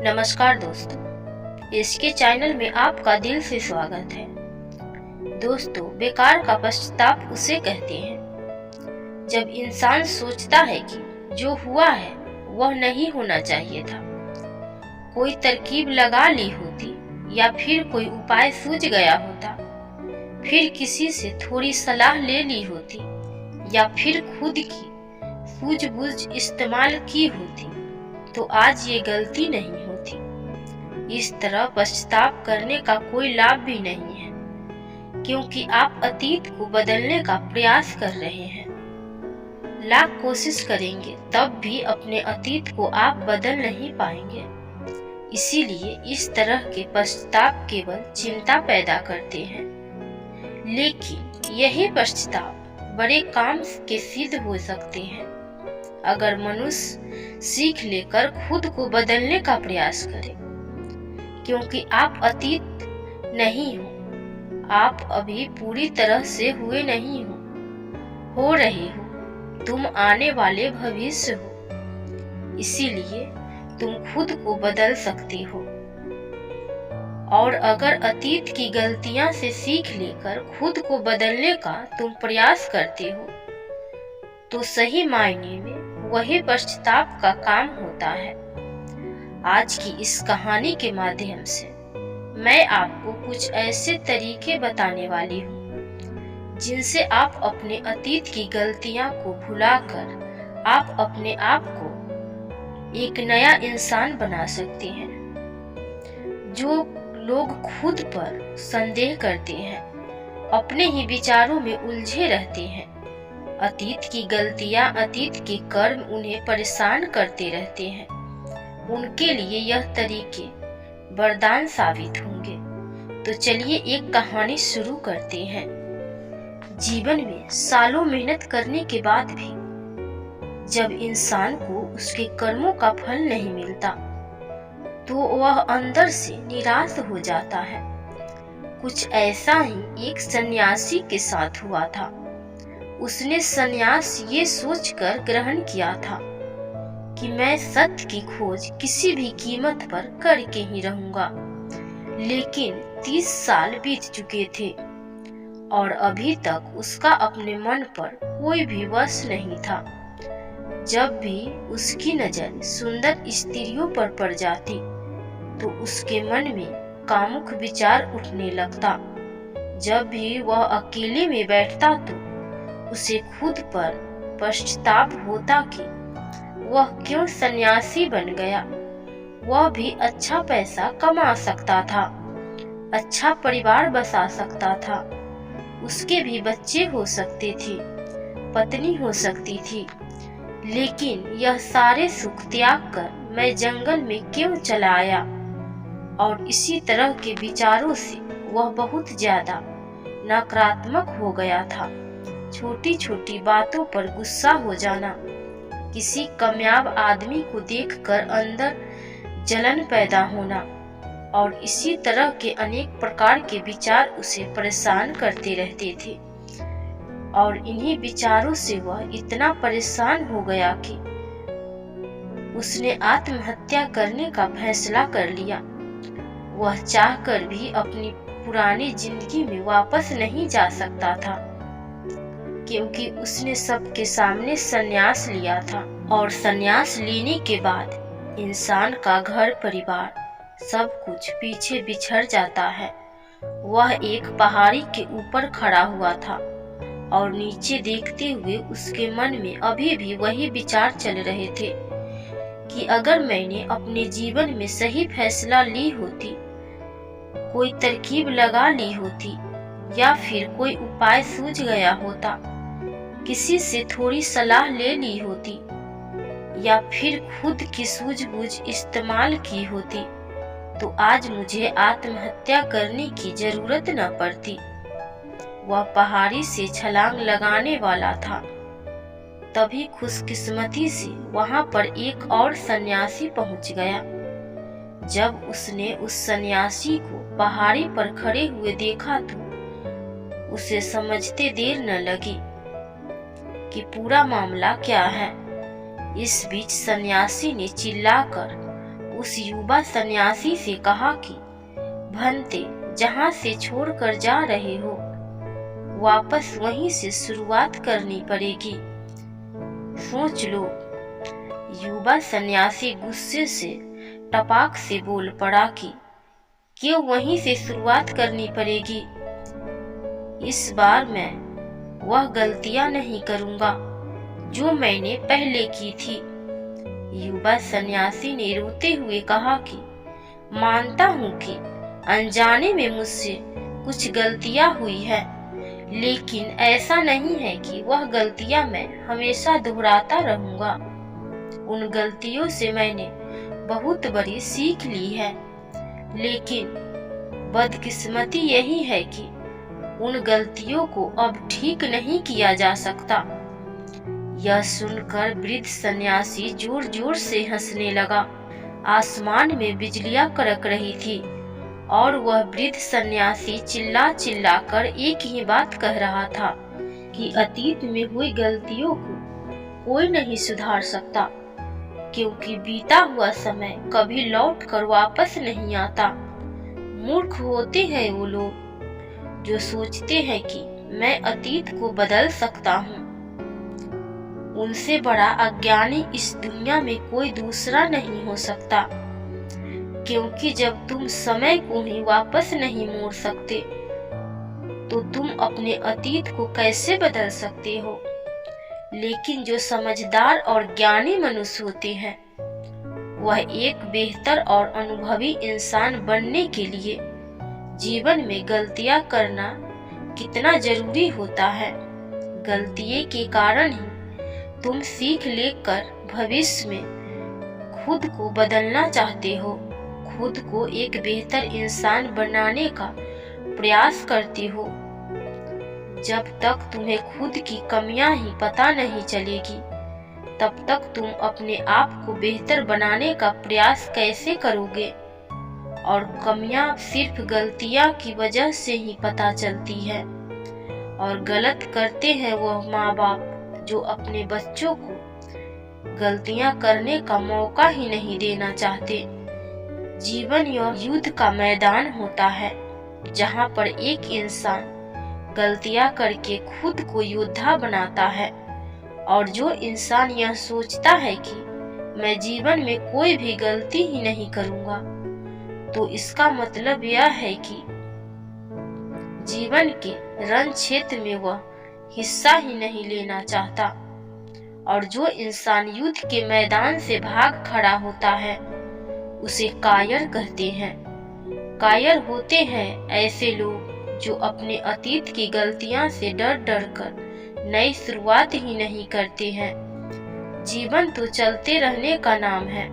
नमस्कार दोस्तों, इसके चैनल में आपका दिल से स्वागत है। दोस्तों, बेकार का पश्चाताप उसे कहते हैं जब इंसान सोचता है कि जो हुआ है वह नहीं होना चाहिए था, कोई तरकीब लगा ली होती या फिर कोई उपाय सूझ गया होता, फिर किसी से थोड़ी सलाह ले ली होती या फिर खुद की सूझबूझ इस्तेमाल की होती तो आज ये गलती नहीं होती। इस तरह पश्चाताप करने का कोई लाभ भी नहीं है, क्योंकि आप अतीत को बदलने का प्रयास कर रहे हैं। लाख कोशिश करेंगे तब भी अपने अतीत को आप बदल नहीं पाएंगे। इसीलिए इस तरह के पश्चाताप केवल चिंता पैदा करते हैं, लेकिन यही पश्चाताप बड़े काम के सिद्ध हो सकते हैं अगर मनुष्य सीख लेकर खुद को बदलने का प्रयास करे। क्योंकि आप अतीत नहीं हो, आप अभी पूरी तरह से हुए नहीं हो रहे हो, तुम आने वाले भविष्य हो। इसीलिए तुम खुद को बदल सकते हो। और अगर अतीत की गलतियां से सीख लेकर खुद को बदलने का तुम प्रयास करते हो तो सही मायने में वही पश्चाताप का काम होता है। आज की इस कहानी के माध्यम से मैं आपको कुछ ऐसे तरीके बताने वाली हूँ जिनसे आप अपने अतीत की गलतियां को भुलाकर आप अपने आप को एक नया इंसान बना सकते हैं। जो लोग खुद पर संदेह करते हैं, अपने ही विचारों में उलझे रहते हैं, अतीत की गलतियां, अतीत के कर्म उन्हें परेशान करते रहते हैं, उनके लिए यह तरीके वरदान साबित होंगे। तो चलिए एक कहानी शुरू करते हैं। जीवन में सालों मेहनत करने के बाद भी जब इंसान को उसके कर्मों का फल नहीं मिलता तो वह अंदर से निराश हो जाता है। कुछ ऐसा ही एक सन्यासी के साथ हुआ था। उसने सन्यास ये सोचकर ग्रहण किया था कि मैं सत्य की खोज किसी भी कीमत पर करके ही रहूंगा। लेकिन 30 साल बीत चुके थे और अभी तक उसका अपने मन पर कोई भी वश नहीं था। जब भी उसकी नजर सुंदर स्त्रियों पर पड़ जाती तो उसके मन में कामुक विचार उठने लगता। जब भी वह अकेले में बैठता तो उसे खुद पर पश्चाताप होता कि वह क्यों सन्यासी बन गया। वह भी अच्छा पैसा कमा सकता था, अच्छा परिवार बसा सकता था, उसके भी बच्चे हो सकते थे, पत्नी हो सकती थी। लेकिन यह सारे सुख त्याग कर मैं जंगल में क्यों चला आया। और इसी तरह के विचारों से वह बहुत ज्यादा नकारात्मक हो गया था। छोटी छोटी बातों पर गुस्सा हो जाना, किसी कामयाब आदमी को देखकर अंदर जलन पैदा होना और इसी तरह के अनेक प्रकार के विचार उसे परेशान करते रहते थे। और इन्हीं विचारों से वह इतना परेशान हो गया कि उसने आत्महत्या करने का फैसला कर लिया। वह चाहकर भी अपनी पुरानी जिंदगी में वापस नहीं जा सकता था, क्योंकि उसने सबके सामने संन्यास लिया था। और संन्यास लेने के बाद इंसान का घर परिवार सब कुछ पीछे बिछड़ जाता है। वह एक पहाड़ी के ऊपर खड़ा हुआ था और नीचे देखते हुए उसके मन में अभी भी वही विचार चल रहे थे कि अगर मैंने अपने जीवन में सही फैसला ली होती, कोई तरकीब लगा ली होती या फिर कोई उपाय सूझ गया होता, किसी से थोड़ी सलाह ले ली होती या फिर खुद की सूझबूझ इस्तेमाल की होती तो आज मुझे आत्महत्या करने की जरूरत न पड़ती। वह पहाड़ी से छलांग लगाने वाला था। तभी खुशकिस्मती से वहां पर एक और सन्यासी पहुंच गया। जब उसने उस सन्यासी को पहाड़ी पर खड़े हुए देखा तो उसे समझते देर न लगी कि पूरा मामला क्या है। इस बीच सन्यासी ने चिल्लाकर उस युवा सन्यासी से कहा कि भंते, जहाँ से छोड़कर जा रहे हो वापस वहीं से शुरुआत करनी पड़ेगी। सोच लो। युवा सन्यासी गुस्से से टपाक से बोल पड़ा कि क्यों वहीं से शुरुआत करनी पड़ेगी? इस बार मैं वह गलतियां नहीं करूंगा जो मैंने पहले की थी। युवा सन्यासी ने रोते हुए कहा कि मानता हूं कि अनजाने में मुझसे कुछ गलतियां हुई है, लेकिन ऐसा नहीं है कि वह गलतियां मैं हमेशा दोहराता रहूंगा। उन गलतियों से मैंने बहुत बड़ी सीख ली है, लेकिन बदकिस्मती यही है कि उन गलतियों को अब ठीक नहीं किया जा सकता। यह सुनकर वृद्ध सन्यासी जोर जोर से हंसने लगा। आसमान में बिजलियां कड़क रही थी और वह वृद्ध सन्यासी चिल्ला चिल्ला कर एक ही बात कह रहा था कि अतीत में हुई गलतियों को कोई नहीं सुधार सकता, क्योंकि बीता हुआ समय कभी लौट कर वापस नहीं आता। मूर्ख होते हैं वो लोग जो सोचते हैं कि मैं अतीत को बदल सकता हूँ। उनसे बड़ा अज्ञानी इस दुनिया में कोई दूसरा नहीं हो सकता, क्योंकि जब तुम समय को ही वापस नहीं मोड़ सकते तो तुम अपने अतीत को कैसे बदल सकते हो? लेकिन जो समझदार और ज्ञानी मनुष्य होते हैं वह एक बेहतर और अनुभवी इंसान बनने के लिए जीवन में गलतियां करना कितना जरूरी होता है। गलतियों के कारण ही तुम सीख लेकर भविष्य में खुद को बदलना चाहते हो, खुद को एक बेहतर इंसान बनाने का प्रयास करते हो। जब तक तुम्हें खुद की कमियां ही पता नहीं चलेगी, तब तक तुम अपने आप को बेहतर बनाने का प्रयास कैसे करोगे? और कमियां सिर्फ गलतियां की वजह से ही पता चलती है। और गलत करते हैं वह माँ बाप जो अपने बच्चों को गलतियां करने का मौका ही नहीं देना चाहते। जीवन यह युद्ध का मैदान होता है जहाँ पर एक इंसान गलतियां करके खुद को योद्धा बनाता है, और जो इंसान यह सोचता है कि मैं जीवन में कोई भी गलती ही नहीं करूंगा, तो इसका मतलब यह है कि जीवन के रण क्षेत्र में वह हिस्सा ही नहीं लेना चाहता। और जो इंसान युद्ध के मैदान से भाग खड़ा होता है उसे कायर कहते हैं। कायर होते हैं ऐसे लोग जो अपने अतीत की गलतियां से डर डर कर नई शुरुआत ही नहीं करते हैं। जीवन तो चलते रहने का नाम है।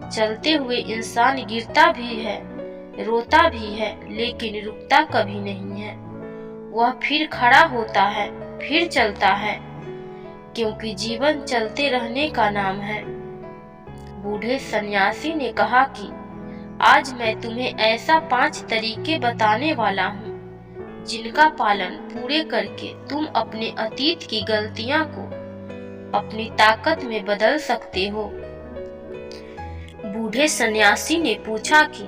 चलते हुए इंसान गिरता भी है, रोता भी है, लेकिन रुकता कभी नहीं है। वह फिर खड़ा होता है, फिर चलता है, क्योंकि जीवन चलते रहने का नाम है। बूढ़े सन्यासी ने कहा कि आज मैं तुम्हें ऐसा 5 तरीके बताने वाला हूँ जिनका पालन पूरे करके तुम अपने अतीत की गलतियां को अपनी ताकत में बदल सकते हो। बूढ़े सन्यासी ने पूछा कि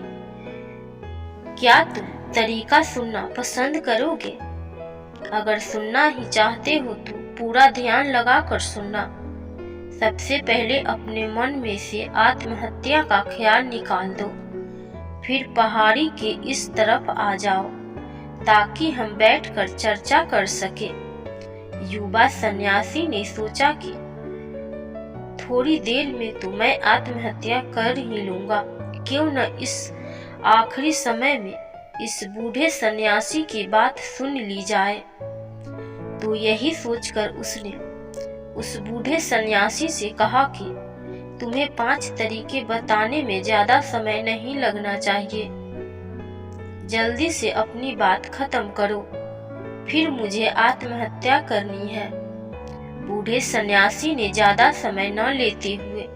क्या तुम तरीका सुनना पसंद करोगे? अगर सुनना ही चाहते हो तो पूरा ध्यान लगाकर सुनना। सबसे पहले अपने मन में से आत्महत्या का ख्याल निकाल दो, फिर पहाड़ी के इस तरफ आ जाओ ताकि हम बैठकर चर्चा कर सके। युवा सन्यासी ने सोचा कि थोड़ी देर में तो मैं आत्महत्या कर ही लूंगा, क्यों न इस आखिरी समय में इस बूढ़े सन्यासी की बात सुन ली जाए। तो यही सोचकर उसने उस बूढ़े सन्यासी से कहा कि तुम्हें 5 तरीके बताने में ज्यादा समय नहीं लगना चाहिए। जल्दी से अपनी बात खत्म करो, फिर मुझे आत्महत्या करनी है। बूढ़े सन्यासी ने ज्यादा समय न लेते हुए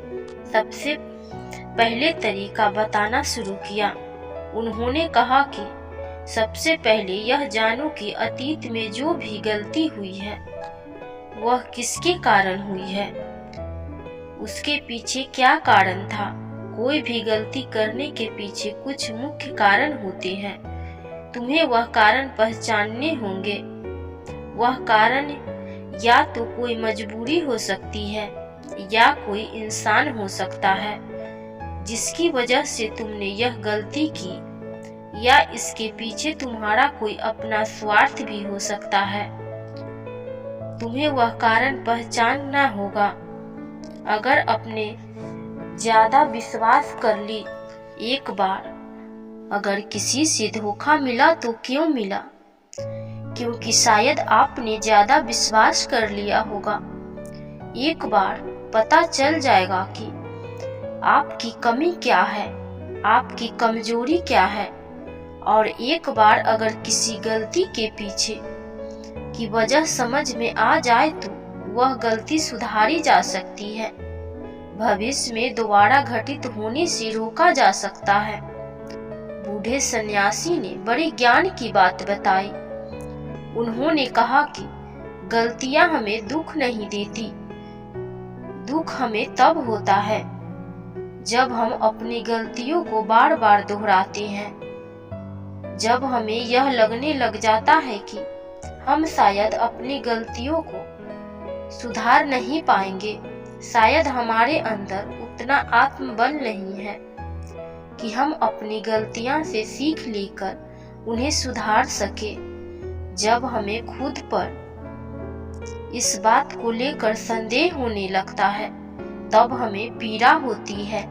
सबसे पहले तरीका बताना शुरू किया। उन्होंने कहा कि सबसे पहले यह जानो कि अतीत में जो भी गलती हुई है वह किसके कारण हुई है, उसके पीछे क्या कारण था। कोई भी गलती करने के पीछे कुछ मुख्य कारण होते हैं। तुम्हें वह कारण पहचानने होंगे। वह कारण या तो कोई मजबूरी हो सकती है या कोई इंसान हो सकता है जिसकी वजह से तुमने यह गलती की, या इसके पीछे तुम्हारा कोई अपना स्वार्थ भी हो सकता है। तुम्हें वह कारण पहचानना होगा। अगर अपने ज्यादा विश्वास कर ली एक बार, अगर किसी से धोखा मिला तो क्यों मिला? क्योंकि शायद आपने ज्यादा विश्वास कर लिया होगा। एक बार पता चल जाएगा कि आपकी कमी क्या है, आपकी कमजोरी क्या है, और एक बार अगर किसी गलती के पीछे की वजह समझ में आ जाए तो वह गलती सुधारी जा सकती है, भविष्य में दोबारा घटित होने से रोका जा सकता है। बूढ़े सन्यासी ने बड़े ज्ञान की बात बताई। उन्होंने कहा कि गलतियां हमें दुख नहीं देती, दुख हमें तब होता है जब हम अपनी गलतियों को बार बार दोहराते हैं, जब हमें यह लगने लग जाता है कि हम शायद अपनी गलतियों को सुधार नहीं पाएंगे, शायद हमारे अंदर उतना आत्मबल नहीं है कि हम अपनी गलतियां से सीख लेकर उन्हें सुधार सके। जब हमें खुद पर इस बात को लेकर संदेह होने लगता है तब हमें पीड़ा होती है।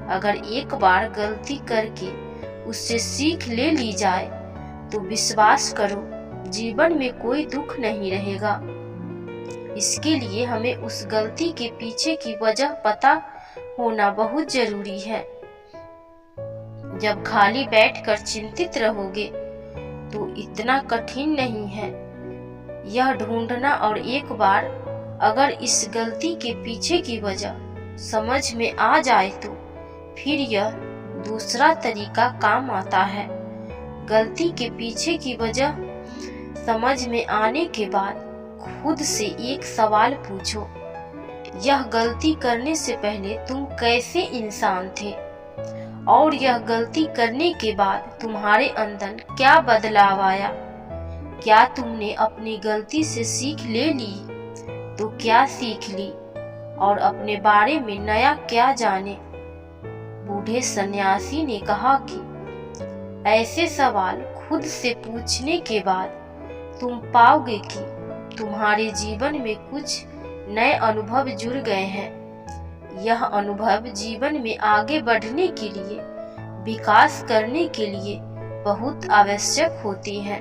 अगर एक बार गलती करके उससे सीख ले ली जाए तो विश्वास करो जीवन में कोई दुख नहीं रहेगा। इसके लिए हमें उस गलती के पीछे की वजह पता होना बहुत जरूरी है। जब खाली बैठकर चिंतित रहोगे तो इतना कठिन नहीं है यह ढूंढना, और एक बार अगर इस गलती के पीछे की वजह समझ में आ जाए तो फिर यह दूसरा तरीका काम आता है। गलती के पीछे की वजह समझ में आने के बाद खुद से एक सवाल पूछो, यह गलती करने से पहले तुम कैसे इंसान थे, और यह गलती करने के बाद तुम्हारे अंदर क्या बदलाव आया? क्या तुमने अपनी गलती से सीख ले ली? तो क्या सीख ली और अपने बारे में नया क्या जाने? बूढ़े सन्यासी ने कहा कि ऐसे सवाल खुद से पूछने के बाद तुम पाओगे कि तुम्हारे जीवन में कुछ नए अनुभव जुड़ गए हैं। यह अनुभव जीवन में आगे बढ़ने के लिए, विकास करने के लिए बहुत आवश्यक होती हैं।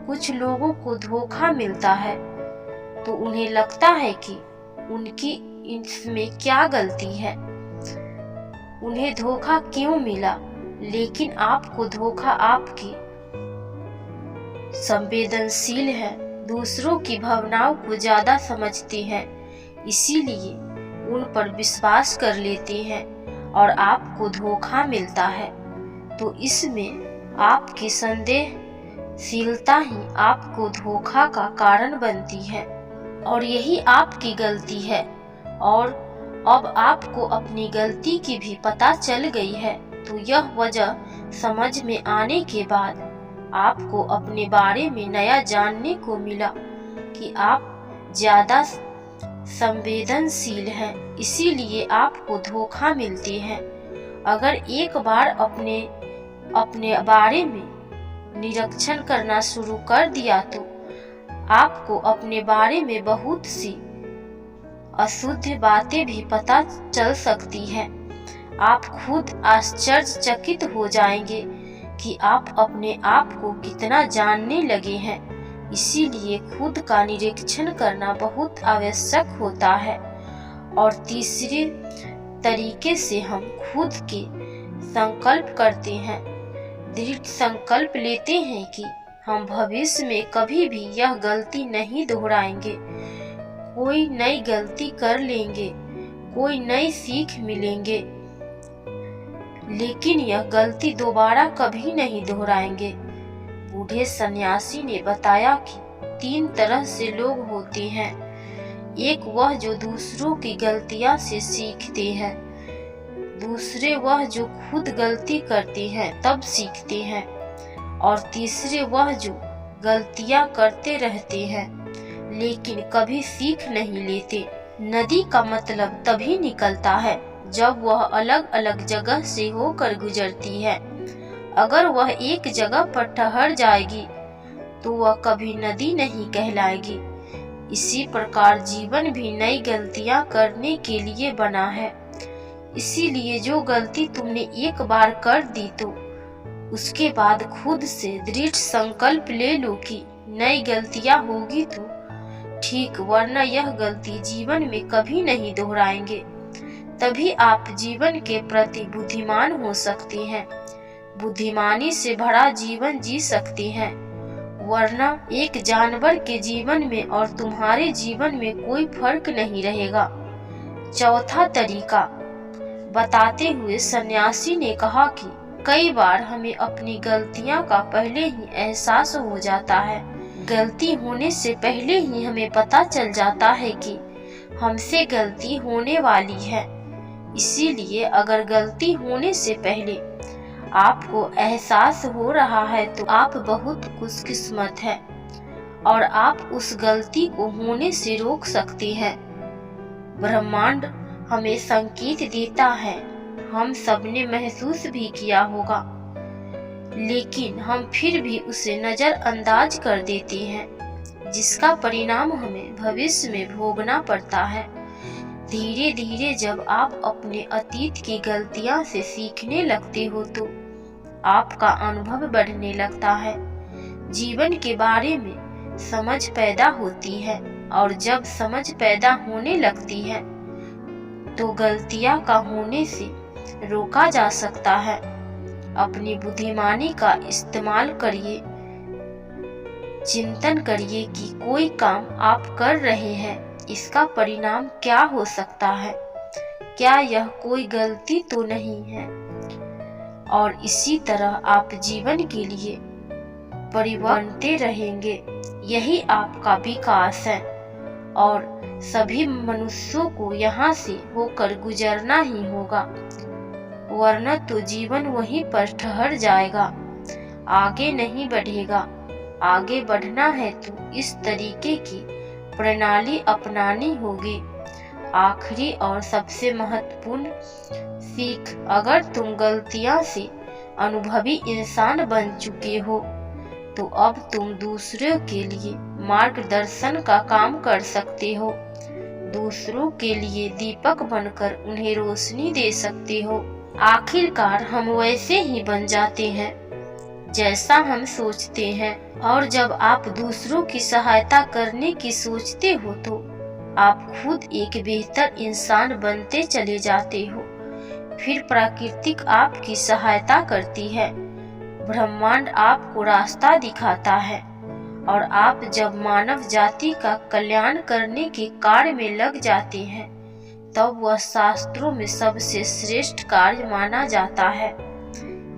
कुछ लोगों को धोखा मिलता है तो उन्हें लगता है कि उनकी इसमें क्या गलती है, उन्हें धोखा क्यों मिला, लेकिन आपको धोखा आपकी संवेदनशील है, दूसरों की भावनाओं को ज्यादा समझते हैं, इसीलिए उन पर विश्वास कर लेते हैं और आपको धोखा मिलता है। तो इसमें आपकी संदेहशीलता ही आपको धोखा का कारण बनती है और यही आपकी गलती है। और अब आपको अपनी गलती की भी पता चल गई है, तो यह वजह समझ में आने के बाद आपको अपने बारे में नया जानने को मिला कि आप ज्यादा संवेदनशील हैं, इसीलिए आपको धोखा मिलते हैं। अगर एक बार अपने बारे में निरीक्षण करना शुरू कर दिया तो आपको अपने बारे में बहुत सी अशुद्ध बातें भी पता चल सकती हैं। आप खुद आश्चर्यचकित हो जाएंगे कि आप अपने आप को कितना जानने लगे हैं। इसीलिए खुद का निरीक्षण करना बहुत आवश्यक होता है। और तीसरे तरीके से हम खुद के संकल्प करते हैं, दृढ़ संकल्प लेते हैं कि हम भविष्य में कभी भी यह गलती नहीं दोहराएंगे, कोई नई गलती कर लेंगे, कोई नई सीख मिलेंगे, लेकिन यह गलती दोबारा कभी नहीं दोहराएंगे। बूढ़े सन्यासी ने बताया कि 3 तरह से लोग होते हैं। एक वह जो दूसरों की गलतियां से सीखते हैं, दूसरे वह जो खुद गलती करते हैं तब सीखते हैं, और तीसरे वह जो गलतियां करते रहते हैं लेकिन कभी सीख नहीं लेते। नदी का मतलब तभी निकलता है जब वह अलग अलग जगह से होकर गुजरती है। अगर वह एक जगह पर ठहर जाएगी तो वह कभी नदी नहीं कहलाएगी। इसी प्रकार जीवन भी नई गलतियां करने के लिए बना है। इसीलिए जो गलती तुमने एक बार कर दी तो उसके बाद खुद से दृढ़ संकल्प ले लो कि नई गलतियां होगी तो ठीक, वरना यह गलती जीवन में कभी नहीं दोहराएंगे। तभी आप जीवन के प्रति बुद्धिमान हो सकते हैं, बुद्धिमानी से भरा जीवन जी सकते हैं, वरना एक जानवर के जीवन में और तुम्हारे जीवन में कोई फर्क नहीं रहेगा। चौथा तरीका बताते हुए सन्यासी ने कहा कि कई बार हमें अपनी गलतियां का पहले ही एहसास हो जाता है। गलती होने से पहले ही हमें पता चल जाता है कि हमसे गलती होने वाली है। इसीलिए अगर गलती होने से पहले आपको एहसास हो रहा है तो आप बहुत खुशकिस्मत हैं और आप उस गलती को होने से रोक सकते हैं। ब्रह्मांड हमें संकेत देता है, हम सबने महसूस भी किया होगा, लेकिन हम फिर भी उसे नजरअंदाज कर देते हैं, जिसका परिणाम हमें भविष्य में भोगना पड़ता है। धीरे धीरे जब आप अपने अतीत की गलतियां से सीखने लगते हो तो आपका अनुभव बढ़ने लगता है, जीवन के बारे में समझ पैदा होती है, और जब समझ पैदा होने लगती है तो गलतियां का होने से रोका जा सकता है। अपनी बुद्धिमानी का इस्तेमाल करिए, चिंतन करिए कि कोई काम आप कर रहे हैं, इसका परिणाम क्या हो सकता है, क्या यह कोई गलती तो नहीं है। और इसी तरह आप जीवन के लिए परिवर्तनते रहेंगे, यही आपका विकास है। और सभी मनुष्यों को यहाँ से होकर गुजरना ही होगा, वरना तो जीवन वहीं पर ठहर जाएगा, आगे नहीं बढ़ेगा। आगे बढ़ना है तो इस तरीके की प्रणाली अपनानी होगी। आखिरी और सबसे महत्वपूर्ण सीख, अगर तुम गलतियां से अनुभवी इंसान बन चुके हो तो अब तुम दूसरों के लिए मार्गदर्शन का काम कर सकते हो, दूसरों के लिए दीपक बनकर उन्हें रोशनी दे सकते हो। आखिरकार हम वैसे ही बन जाते हैं जैसा हम सोचते हैं, और जब आप दूसरों की सहायता करने की सोचते हो तो आप खुद एक बेहतर इंसान बनते चले जाते हो। फिर प्रकृति आपकी सहायता करती है, ब्रह्मांड आपको रास्ता दिखाता है, और आप जब मानव जाति का कल्याण करने के कार्य में लग जाते हैं तब वह शास्त्रों में सबसे श्रेष्ठ कार्य माना जाता है।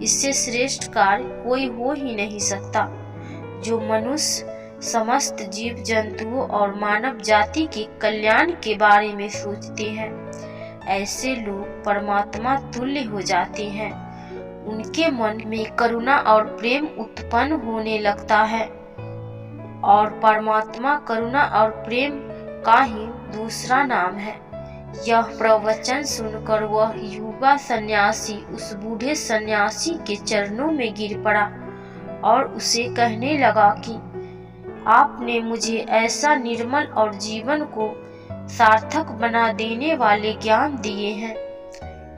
इससे श्रेष्ठ कार्य कोई हो ही नहीं सकता। जो मनुष्य समस्त जीव जंतुओं और मानव जाति के कल्याण के बारे में सोचते हैं, ऐसे लोग परमात्मा तुल्य हो जाते हैं। उनके मन में करुणा और प्रेम उत्पन्न होने लगता है, और परमात्मा करुणा और प्रेम का ही दूसरा नाम है। यह प्रवचन सुनकर वह युवा सन्यासी उस बूढ़े सन्यासी के चरणों में गिर पड़ा और उसे कहने लगा कि आपने मुझे ऐसा निर्मल और जीवन को सार्थक बना देने वाले ज्ञान दिए हैं।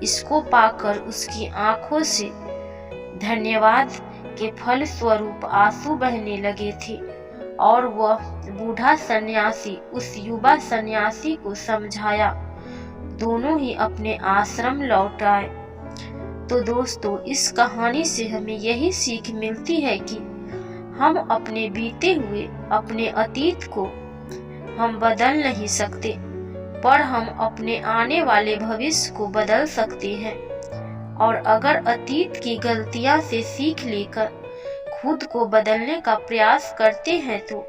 इसको पाकर उसकी आंखों से धन्यवाद के फल स्वरूप आंसू बहने लगे थे, और वह बूढ़ा सन्यासी उस युवा सन्यासी को समझाया। दोनों ही अपने आश्रम लौट आए। तो दोस्तों, इस कहानी से हमें यही सीख मिलती है कि हम अपने बीते हुए अपने अतीत को हम बदल नहीं सकते, पर हम अपने आने वाले भविष्य को बदल सकते हैं। और अगर अतीत की गलतियां से सीख लेकर खुद को बदलने का प्रयास करते हैं तो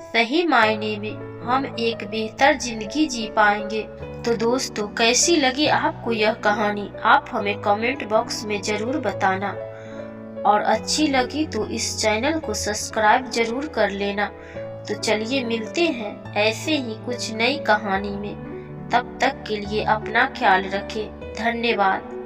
सही मायने में हम एक बेहतर जिंदगी जी पाएंगे। तो दोस्तों, कैसी लगी आपको यह कहानी, आप हमें कमेंट बॉक्स में ज़रूर बताना। और अच्छी लगी तो इस चैनल को सब्सक्राइब जरूर कर लेना। तो चलिए मिलते हैं ऐसे ही कुछ नई कहानी में। तब तक के लिए अपना ख्याल रखें। धन्यवाद।